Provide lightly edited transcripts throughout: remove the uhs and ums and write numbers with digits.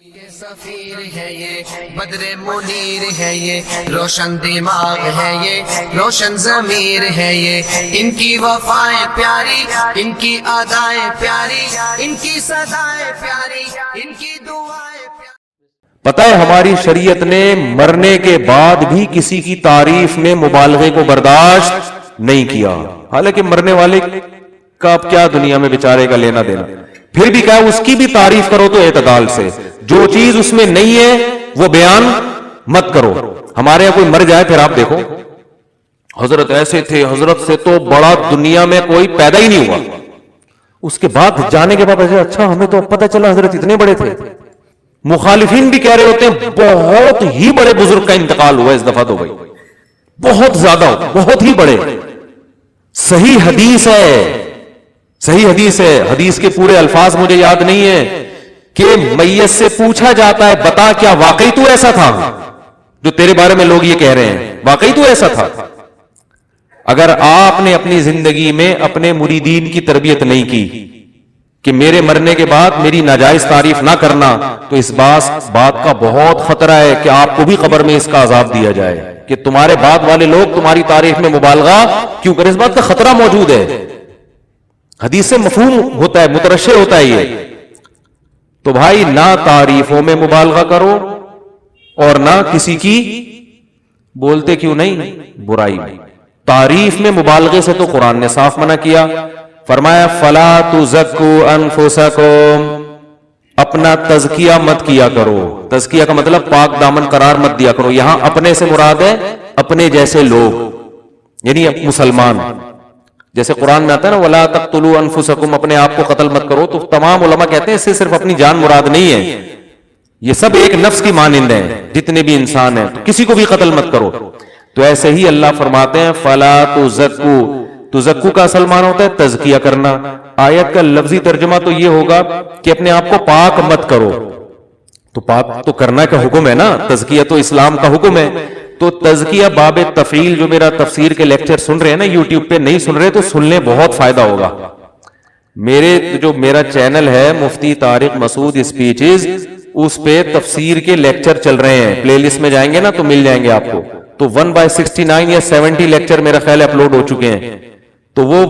سفیر ہے یہ بدر منیر ہے یہ روشن دماغ ہے یہ روشن ضمیر ہے یہ ان کی وفائیں پیاری ان کی ادائیں پیاری ان کی صدائیں پیاری ان کی دعائیں پیاری۔ پتہ ہے ہماری شریعت نے مرنے کے بعد بھی کسی کی تعریف میں مبالغے کو برداشت نہیں کیا، حالانکہ مرنے والے کا اب کیا دنیا میں بیچارے کا لینا دینا، پھر بھی کہا اس کی بھی تعریف کرو تو اعتدال سے، جو چیز اس میں نہیں ہے وہ بیان مت کرو۔ ہمارے یہاں کوئی مر جائے پھر آپ دیکھو حضرت ایسے تھے، حضرت سے تو بڑا دنیا میں کوئی پیدا ہی نہیں ہوا، اس کے بعد جانے کے بعد اچھا ہمیں تو پتہ چلا حضرت اتنے بڑے تھے۔ مخالفین بھی کہہ رہے ہوتے ہیں بہت ہی بڑے بزرگ کا انتقال ہوا اس دفعہ تو بھائی، بہت زیادہ، بہت ہی بڑے۔ صحیح حدیث ہے، صحیح حدیث ہے، حدیث کے پورے الفاظ مجھے یاد نہیں ہے کہ میت سے پوچھا جاتا ہے بتا کیا واقعی تو ایسا تھا جو تیرے بارے میں لوگ یہ کہہ رہے ہیں، واقعی تو ایسا تھا؟ اگر آپ نے اپنی زندگی میں اپنے مریدین کی تربیت نہیں کی کہ میرے مرنے کے بعد میری ناجائز تعریف نہ کرنا، تو اس بات کا بہت خطرہ ہے کہ آپ کو بھی قبر میں اس کا عذاب دیا جائے کہ تمہارے بعد والے لوگ تمہاری تعریف میں مبالغہ کیوں کریں، اس بات کا خطرہ موجود ہے۔ حدیث سے مفہوم ہوتا ہے، مترشح ہوتا ہے یہ۔ تو بھائی نہ تعریفوں میں مبالغہ کرو اور نہ کسی کی بولتے کیوں نہیں برائی میں۔ تعریف میں مبالغے سے تو قرآن نے صاف منع کیا، فرمایا فلا تزکوا انفسکم، اپنا تزکیہ مت کیا کرو۔ تزکیہ کا مطلب پاک دامن قرار مت دیا کرو، یہاں اپنے سے مراد ہے اپنے جیسے لوگ، یعنی مسلمان۔ جیسے قرآن میں آتا ہے نا وَلَا تَقْتُلُوا أَنفُسَكُمْ، اپنے آپ کو قتل مت کرو، تو تمام علماء کہتے ہیں اس سے صرف اپنی جان مراد نہیں ہے، یہ سب ایک نفس کی مانند ہیں، جتنے بھی انسان ہیں، تو کسی کو بھی قتل مت کرو۔ تو ایسے ہی اللہ فرماتے ہیں فَلَا تُزَكُّوا، تزکو کا اصل معنی ہوتا ہے تزکیہ کرنا۔ آیت کا لفظی ترجمہ تو یہ ہوگا کہ اپنے آپ کو پاک مت کرو، تو پاک تو کرنا کا حکم ہے نا، تزکیہ تو اسلام کا حکم ہے۔ تو تزکیہ باب تفعیل، جو میرا تفسیر کے لیکچر سن رہے ہیں نا یوٹیوب پہ، نہیں سن رہے تو سن لیں، بہت فائدہ ہوگا۔ میرا چینل ہے مفتی طارق مسعود اسپیچز، اس پہ تفسیر کے لیکچر چل رہے ہیں، پلے لسٹ میں جائیں گے نا تو مل جائیں گے آپ کو۔ تو 1/69 یا 70 لیکچر میرا خیال ہے اپلوڈ ہو چکے ہیں، تو وہ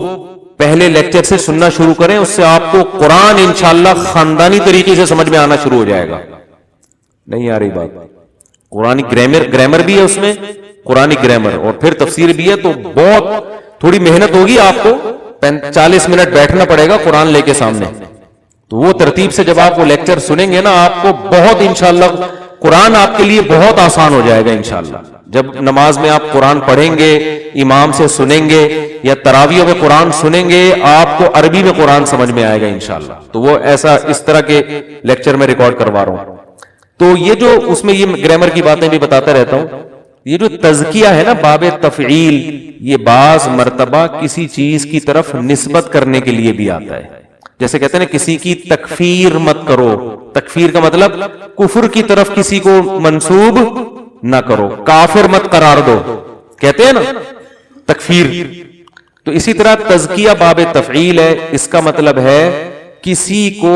پہلے لیکچر سے سننا شروع کریں، اس سے آپ کو قرآن انشاءاللہ خاندانی طریقے سے سمجھ میں آنا شروع ہو جائے گا۔ نہیں آ رہی بات؟ قرآن گرامر بھی ہے اس میں، قرآنی گرامر، اور پھر تفسیر بھی ہے، تو بہت تھوڑی محنت ہوگی، آپ کو 40 منٹ بیٹھنا پڑے گا قرآن لے کے سامنے۔ تو وہ ترتیب سے جب آپ وہ لیکچر سنیں گے نا، آپ کو بہت انشاءاللہ قرآن آپ کے لیے بہت آسان ہو جائے گا انشاءاللہ۔ جب نماز میں آپ قرآن پڑھیں گے، امام سے سنیں گے، یا تراویح میں قرآن سنیں گے، آپ کو عربی میں قرآن سمجھ میں آئے گا انشاءاللہ۔ تو وہ ایسا اس طرح کے لیکچر میں ریکارڈ کروا رہا ہوں۔ تو یہ جو اس میں یہ گرامر کی باتیں بھی بتاتا رہتا ہوں، یہ جو تزکیہ ہے نا باب تفعیل، یہ بعض مرتبہ کسی چیز کی طرف نسبت کرنے کے لیے بھی آتا ہے۔ جیسے کہتے ہیں نا کسی کی تکفیر مت کرو، تکفیر کا مطلب کفر کی طرف کسی کو منسوب نہ کرو، کافر مت قرار دو، کہتے ہیں نا تکفیر۔ تو اسی طرح تزکیہ باب تفعیل ہے، اس کا مطلب ہے کسی کو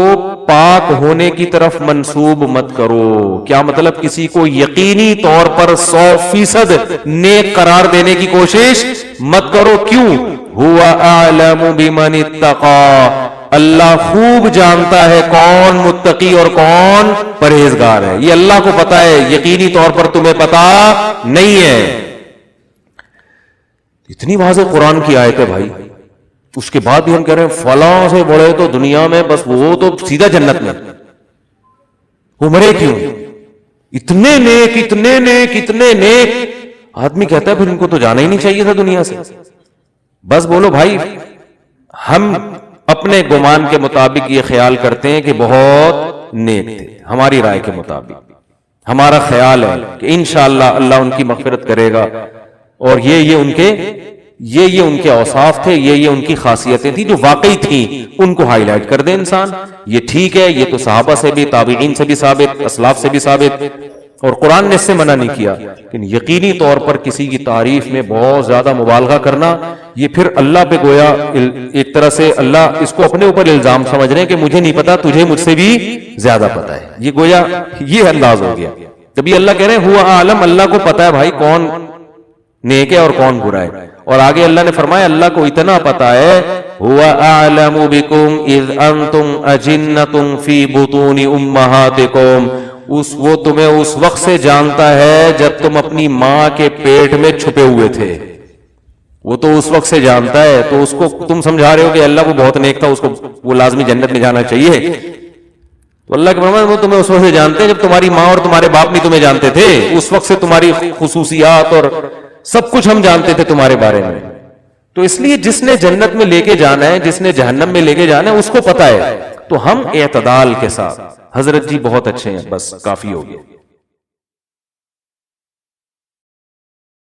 پاک ہونے کی طرف منسوب مت کرو۔ کیا مطلب؟ کسی کو یقینی طور پر 100% نیک قرار دینے کی کوشش مت کرو۔ کیوں؟ هو اعلم بمن اتقى، اللہ خوب جانتا ہے کون متقی اور کون پرہیزگار ہے، یہ اللہ کو پتا ہے، یقینی طور پر تمہیں پتا نہیں ہے۔ اتنی واضح قرآن کی آیت ہے بھائی، اس کے بعد بھی ہم کہہ رہے ہیں فلاں سے بڑے تو دنیا میں بس وہ تو سیدھا جنت میں، وہ مرے کیوں؟ اتنے نیک اتنے نیک اتنے نیک، آدمی کہتا ہے پھر ان کو تو جانا ہی نہیں چاہیے تھا دنیا سے۔ بس بولو بھائی، ہم اپنے گمان کے مطابق یہ خیال کرتے ہیں کہ بہت نیک تھے، ہماری رائے کے مطابق ہمارا خیال ہے کہ انشاءاللہ اللہ ان کی مغفرت کرے گا، اور یہ ان کے اوصاف تھے، یہ ان کی خاصیتیں تھیں جو واقعی تھیں، ان کو ہائی لائٹ کر دے انسان۔ یہ ٹھیک ہے، یہ تو صحابہ سے بھی، تابعین سے بھی ثابت، اسلاف سے بھی ثابت، اور قرآن نے اس سے منع نہیں کیا. لیکن یقینی طور پر کسی کی تعریف میں بہت زیادہ مبالغہ کرنا، یہ پھر اللہ پہ گویا ایک طرح سے اللہ اس کو اپنے اوپر الزام سمجھ رہے ہیں کہ مجھے نہیں پتا، تجھے مجھ سے بھی زیادہ پتا ہے. یہ گویا یہ انداز ہو گیا. کبھی اللہ کہہ رہے ہیں ہوا عالم، اللہ کو پتا ہے بھائی کون نیک ہے اور کون برا ہے. اور آگے اللہ نے فرمایا اللہ کو اتنا پتا ہے هُوَ أَعْلَمُ بِكُمْ إِذْ أَنْتُمْ أَجِنَّةٌ فِي بُطُونِ أُمَّهَاتِكُمْ، وہ تمہیں اس وقت سے جانتا ہے جب تم اپنی ماں کے پیٹ میں چھپے ہوئے تھے. وہ تو اس وقت سے جانتا ہے. تو اس کو تم سمجھا رہے ہو کہ اللہ وہ بہت نیک تھا، اس کو وہ لازمی جنت میں جانا چاہیے. تو اللہ کے فرمان وہ تمہیں اس وقت سے جانتے ہیں جب تمہاری ماں اور تمہارے باپ نہیں تمہیں جانتے تھے. اس وقت سے تمہاری خصوصیات اور سب کچھ ہم جانتے تھے تمہارے بارے میں. تو اس لیے جس نے جنت میں لے کے جانا ہے، جس نے جہنم میں لے کے جانا ہے، اس کو پتا ہے. تو ہم اعتدال کے ساتھ، حضرت جی بہت اچھے ہیں، بس کافی ہو گیا.